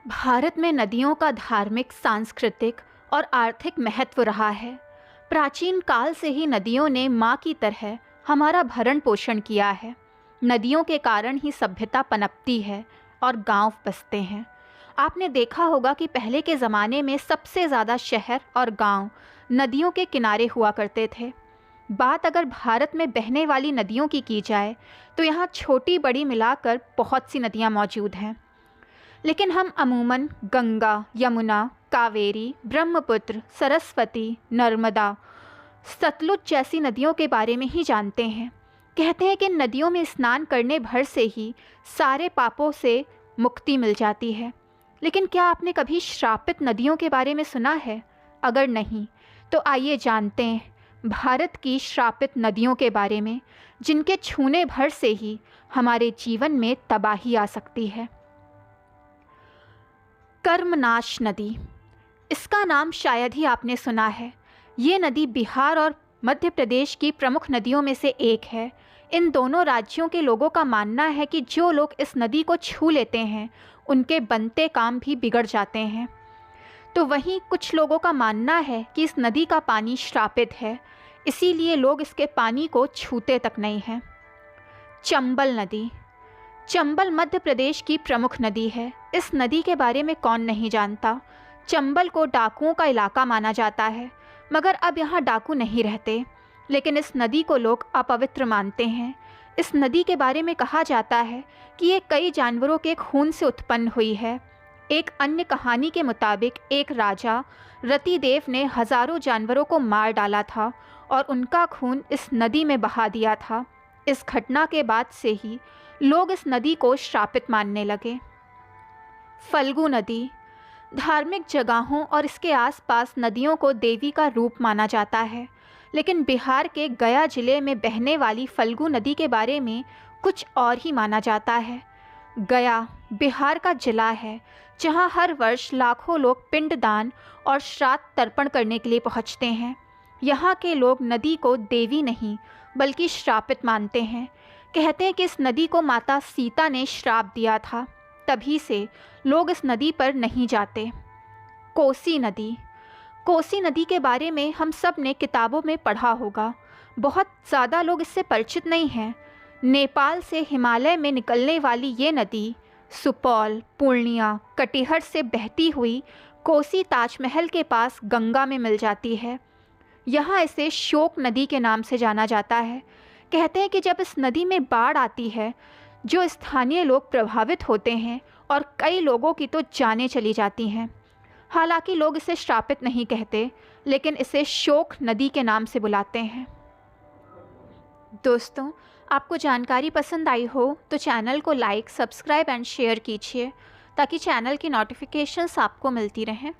भारत में नदियों का धार्मिक, सांस्कृतिक और आर्थिक महत्व रहा है। प्राचीन काल से ही नदियों ने माँ की तरह हमारा भरण पोषण किया है। नदियों के कारण ही सभ्यता पनपती है और गांव बसते हैं। आपने देखा होगा कि पहले के ज़माने में सबसे ज़्यादा शहर और गांव नदियों के किनारे हुआ करते थे। बात अगर भारत में बहने वाली नदियों की जाए तो यहाँ छोटी बड़ी मिलाकर बहुत सी नदियाँ मौजूद हैं। लेकिन हम अमूमन गंगा, यमुना, कावेरी, ब्रह्मपुत्र, सरस्वती, नर्मदा, सतलुज जैसी नदियों के बारे में ही जानते हैं। कहते हैं कि नदियों में स्नान करने भर से ही सारे पापों से मुक्ति मिल जाती है। लेकिन क्या आपने कभी श्रापित नदियों के बारे में सुना है? अगर नहीं तो आइए जानते हैं भारत की श्रापित नदियों के बारे में, जिनके छूने भर से ही हमारे जीवन में तबाही आ सकती है। कर्मनाश नदी, इसका नाम शायद ही आपने सुना है। ये नदी बिहार और मध्य प्रदेश की प्रमुख नदियों में से एक है। इन दोनों राज्यों के लोगों का मानना है कि जो लोग इस नदी को छू लेते हैं उनके बनते काम भी बिगड़ जाते हैं। तो वहीं कुछ लोगों का मानना है कि इस नदी का पानी श्रापित है, इसीलिए लोग इसके पानी को छूते तक नहीं हैं। चंबल नदी, चंबल मध्य प्रदेश की प्रमुख नदी है। इस नदी के बारे में कौन नहीं जानता। चंबल को डाकुओं का इलाका माना जाता है, मगर अब यहाँ डाकू नहीं रहते। लेकिन इस नदी को लोग अपवित्र मानते हैं। इस नदी के बारे में कहा जाता है कि ये कई जानवरों के खून से उत्पन्न हुई है। एक अन्य कहानी के मुताबिक एक राजा रतिदेव ने हजारों जानवरों को मार डाला था और उनका खून इस नदी में बहा दिया था। इस घटना के बाद से ही लोग इस नदी को श्रापित मानने लगे। फल्गु नदी, धार्मिक जगहों और इसके आसपास नदियों को देवी का रूप माना जाता है। लेकिन बिहार के गया जिले में बहने वाली फल्गु नदी के बारे में कुछ और ही माना जाता है। गया बिहार का जिला है जहां हर वर्ष लाखों लोग पिंडदान और श्राद्ध तर्पण करने के लिए पहुंचते हैं। यहाँ के लोग नदी को देवी नहीं बल्कि श्रापित मानते हैं। कहते हैं कि इस नदी को माता सीता ने श्राप दिया था, तभी से लोग इस नदी पर नहीं जाते। कोसी नदी, कोसी नदी के बारे में हम सब ने किताबों में पढ़ा होगा। बहुत ज़्यादा लोग इससे परिचित नहीं हैं। नेपाल से हिमालय में निकलने वाली ये नदी सुपौल, पूर्णिया, कटिहार से बहती हुई कोसी ताजमहल के पास गंगा में मिल जाती है। यहाँ इसे शोक नदी के नाम से जाना जाता है। कहते हैं कि जब इस नदी में बाढ़ आती है, जो स्थानीय लोग प्रभावित होते हैं और कई लोगों की तो जानें चली जाती हैं। हालांकि लोग इसे श्रापित नहीं कहते, लेकिन इसे शोक नदी के नाम से बुलाते हैं। दोस्तों, आपको जानकारी पसंद आई हो तो चैनल को लाइक, सब्सक्राइब एंड शेयर कीजिए ताकि चैनल की नोटिफिकेशंस आपको मिलती रहें।